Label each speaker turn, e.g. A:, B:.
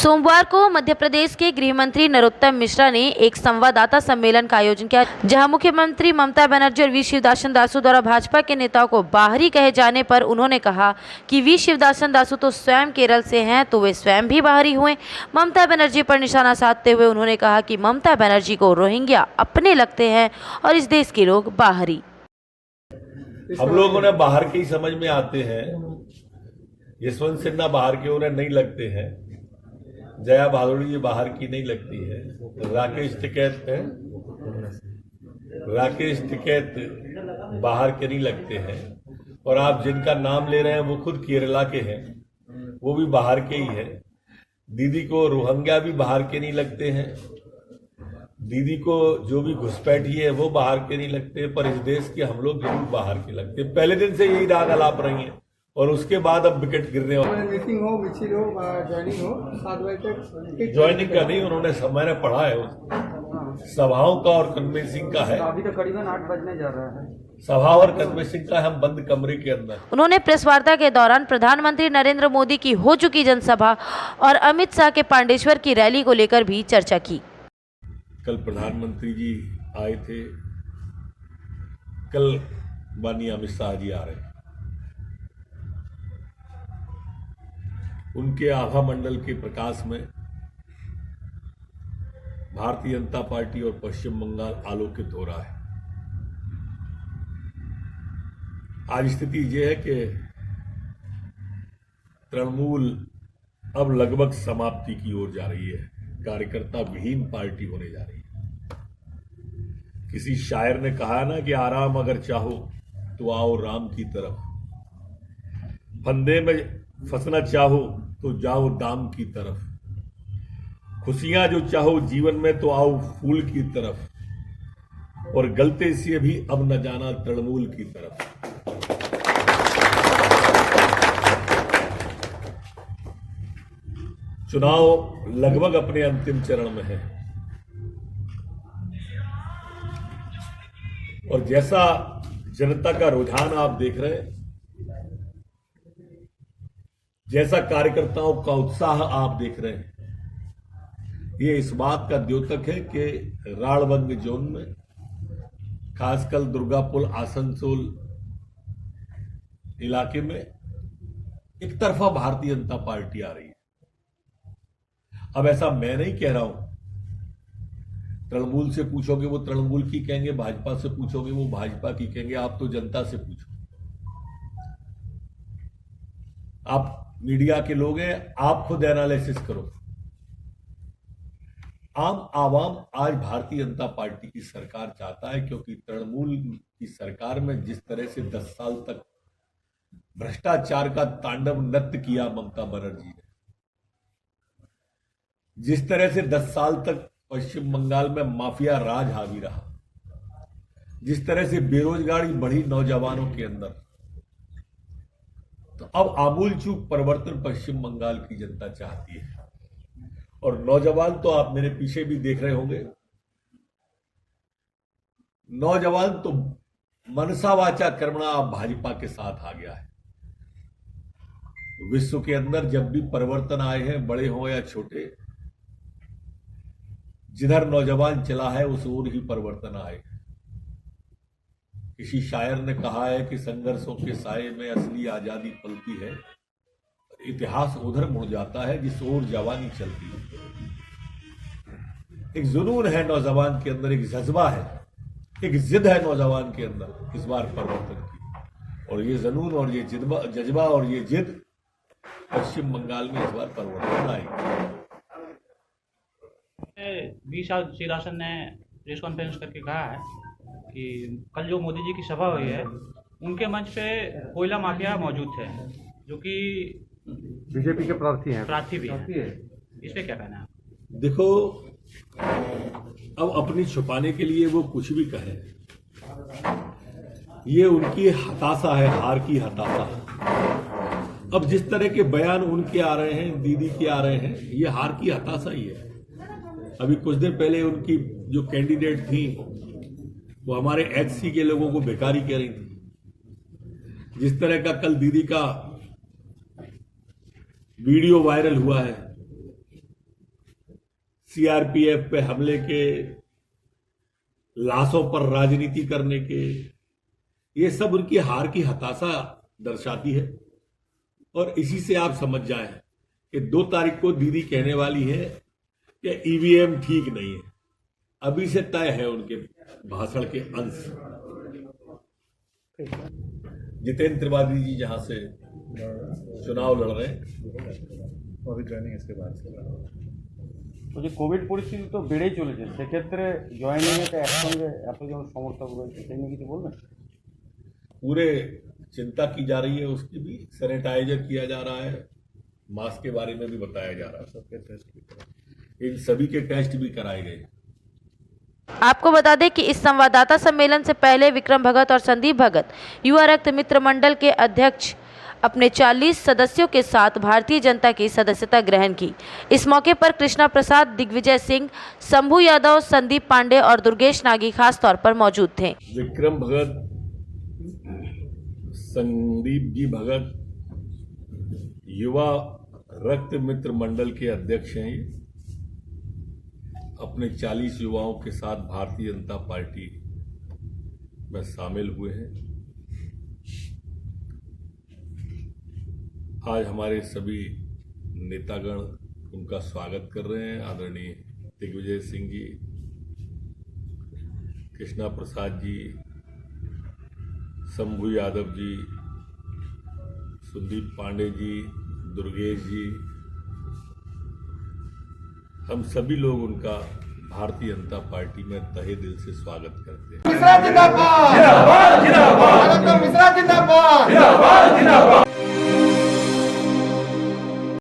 A: सोमवार को मध्य प्रदेश के गृह मंत्री नरोत्तम मिश्रा ने एक संवाददाता सम्मेलन का आयोजन किया, जहां मुख्यमंत्री ममता बनर्जी और वी शिवदासन दासू द्वारा भाजपा के नेताओं को बाहरी कहे जाने पर उन्होंने कहा कि वी शिवदासन दासू तो स्वयं केरल से हैं, तो वे स्वयं भी बाहरी हुए। ममता बनर्जी पर निशाना साधते हुए उन्होंने कहा कि ममता बनर्जी को रोहिंग्या अपने लगते हैं और इस देश के लोग बाहरी।
B: हम लोगों ने बाहर के ही समझ में आते हैं। यशवंत सिन्हा बाहर के उन्हें नहीं लगते हैं, जया भादुड़ी जी बाहर की नहीं लगती है, राकेश टिकैत बाहर के नहीं लगते हैं, और आप जिनका नाम ले रहे हैं वो खुद केरला के हैं, वो भी बाहर के ही है। दीदी को रोहिंग्या भी बाहर के नहीं लगते हैं, दीदी को जो भी घुसपैठी है वो बाहर के नहीं लगते, पर इस देश के हम लोग जरूर बाहर के लगते हैं। पहले दिन से यही राग अलाप रही है और उसके बाद अब विकेट गिरने वाले।
C: मीटिंग हो, मिছিল हो, ज्वाइनिंग हो, 7 बजे तक
B: ज्वाइनिंग का नहीं, उन्होंने मैंने पढ़ा है सभाओं का और कन्वेंसिंग का है।
C: अभी तो करीबन 8 बजने जा रहा है।
B: सभा और कन्वेंसिंग का हम बंद कमरे के अंदर।
A: उन्होंने प्रेस वार्ता के दौरान प्रधानमंत्री नरेंद्र मोदी की हो चुकी जनसभा और अमित शाह के पांडेश्वर की रैली को लेकर भी चर्चा की।
B: कल प्रधानमंत्री जी आए थे, कल माननीय अमित शाह जी आ रहे हैं। उनके आभा मंडल के प्रकाश में भारतीय जनता पार्टी और पश्चिम बंगाल आलोकित हो रहा है। आज स्थिति यह है कि तृणमूल अब लगभग समाप्ति की ओर जा रही है, कार्यकर्ता विहीन पार्टी होने जा रही है। किसी शायर ने कहा ना कि आराम अगर चाहो तो आओ राम की तरफ, फंदे में फंसना चाहो तो जाओ दाम की तरफ, खुशियां जो चाहो जीवन में तो आओ फूल की तरफ, और गलते से भी अब न जाना तृणमूल की तरफ। चुनाव लगभग अपने अंतिम चरण में है, और जैसा जनता का रुझान आप देख रहे हैं, जैसा कार्यकर्ताओं का उत्साह आप देख रहे हैं, ये इस बात का द्योतक है कि राणबंग जोन में, खासकर दुर्गापुर आसनसोल इलाके में एक तरफा भारतीय जनता पार्टी आ रही है। अब ऐसा मैं नहीं कह रहा हूं, तृणमूल से पूछोगे वो तृणमूल की कहेंगे, भाजपा से पूछोगे वो भाजपा की कहेंगे। आप तो जनता से पूछो, आप मीडिया के लोग हैं, आप खुद एनालिसिस करो। आम आवाम आज भारतीय जनता पार्टी की सरकार चाहता है, क्योंकि तृणमूल की सरकार में जिस तरह से 10 साल तक भ्रष्टाचार का तांडव नृत्य किया ममता बनर्जी ने, जिस तरह से 10 साल तक पश्चिम बंगाल में माफिया राज हावी रहा, जिस तरह से बेरोजगारी बढ़ी नौजवानों के अंदर, तो अब आमूल चूक परिवर्तन पश्चिम बंगाल की जनता चाहती है। और नौजवान तो आप मेरे पीछे भी देख रहे होंगे, नौजवान तो मनसा वाचा कर्मणा आप भाजपा के साथ आ गया है। विश्व के अंदर जब भी परिवर्तन आए हैं, बड़े हो या छोटे, जिधर नौजवान चला है उस ओर ही परिवर्तन आए। किसी शायर ने कहा है कि संघर्षों के साये में असली आजादी पलती है, इतिहास उधर मुड़ जाता है जिस ओर जवानी चलती है। एक जुनून है नौजवान के अंदर, एक जज्बा है, एक जिद है नौजवान के अंदर इस बार परिवर्तन की, और ये जुनून और ये जज्बा और ये जिद पश्चिम बंगाल में इस बार परिवर्तन आएगी।
D: वी शिवदासन ने प्रेस कॉन्फ्रेंस करके कहा है कि कल जो मोदी जी की सभा हुई है, उनके मंच पे कोयला माफिया मौजूद थे, जो कि
C: बीजेपी के
D: प्रार्थी भी है। इस पे क्या कहना है?
B: देखो, अब अपनी छुपाने के लिए वो कुछ भी कहे, ये उनकी हताशा है, हार की हताशा। अब जिस तरह के बयान उनके आ रहे हैं, दीदी के आ रहे हैं, ये हार की हताशा ही है। अभी कुछ दिन पहले उनकी जो कैंडिडेट थी वो हमारे एचसी के लोगों को बेकारी कह रही थी। जिस तरह का कल दीदी का वीडियो वायरल हुआ है, सीआरपीएफ पे हमले के, लाशों पर राजनीति करने के, ये सब उनकी हार की हताशा दर्शाती है। और इसी से आप समझ जाएं कि 2 तारीख को दीदी कहने वाली है कि ईवीएम ठीक नहीं है। अभी से तय है उनके भाषण के अंश। जितेंद्र त्रिपाठी जी जहां से चुनाव लड़ रहे हैं,
E: বলছি কোভিড পরিস্থিতি তো বেড়েই চলেছে, সেক্ষেত্রে জয়েনিংয়ে একসঙ্গে এতজন সমর্থক রয়েছে, সেই নিয়ে কিছু বলবেন?
B: पूरे चिंता की जा रही है, उसकी भी सैनिटाइजर किया जा रहा है, मास्क के बारे में भी बताया जा रहा है, सबके टेस्ट भी इन सभी के टेस्ट भी कराए गए।
A: आपको बता दें कि इस संवाददाता सम्मेलन से पहले विक्रम भगत और संदीप भगत युवा रक्त मित्र मंडल के अध्यक्ष अपने 40 सदस्यों के साथ भारतीय जनता की सदस्यता ग्रहण की। इस मौके पर कृष्णा प्रसाद, दिग्विजय सिंह, शंभू यादव, संदीप पांडे और दुर्गेश नागी खास तौर पर मौजूद थे।
B: विक्रम भगत, संदीप जी भगत युवा रक्त मित्र मंडल के अध्यक्ष हैं। ये अपने 40 युवाओं के साथ भारतीय जनता पार्टी में शामिल हुए हैं। आज हमारे सभी नेतागण उनका स्वागत कर रहे हैं। आदरणीय दिग्विजय सिंह जी, कृष्णा प्रसाद जी, शंभू यादव जी, संदीप पांडे जी, दुर्गेश जी, हम सभी लोग उनका भारतीय जनता पार्टी में तहे दिल से स्वागत करते हैं।
C: मिश्रा जिंदाबाद, जिंदाबाद, जिंदाबाद, मिश्रा जिंदाबाद, जिंदाबाद, जिंदाबाद।